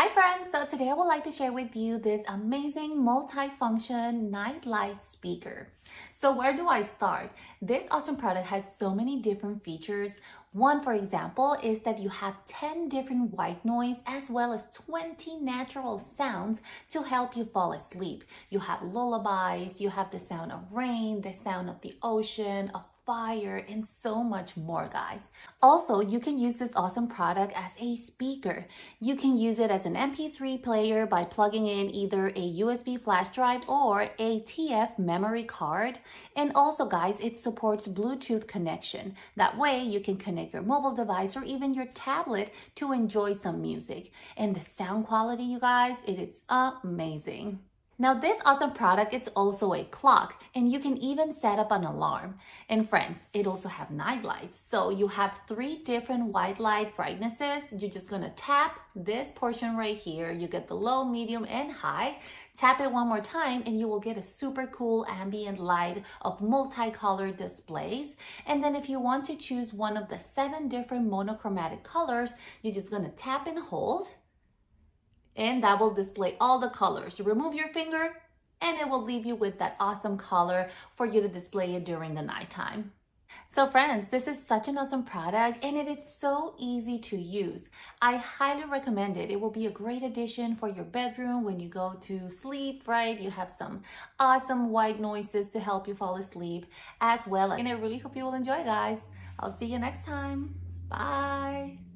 Hi friends, so today I would like to share with you this amazing multi-function night light speaker. So where do I start? This awesome product has so many different features. One, for example, is that you have 10 different white noise as well as 20 natural sounds to help you fall asleep. You have lullabies, you have the sound of rain, the sound of the ocean, of fire, and so much more, guys. Also, you can use this awesome product as a speaker. You can use it as an MP3 player by plugging in either a USB flash drive or a TF memory card. And also, guys, it supports Bluetooth connection. That way, you can connect your mobile device or even your tablet to enjoy some music. And the sound quality, you guys, it is amazing. Now this awesome product, it's also a clock, and you can even set up an alarm. And friends, it also have night lights. So you have 3 different white light brightnesses. You're just gonna tap this portion right here. You get the low, medium, and high. Tap it one more time and you will get a super cool ambient light of multicolored displays. And then if you want to choose one of the 7 different monochromatic colors, you're just gonna tap and hold. And that will display all the colors. Remove your finger and it will leave you with that awesome color for you to display it during the nighttime. So friends, this is such an awesome product and it is so easy to use. I highly recommend it. It will be a great addition for your bedroom when you go to sleep, right? You have some awesome white noises to help you fall asleep as well. And I really hope you will enjoy, guys. I'll see you next time. Bye.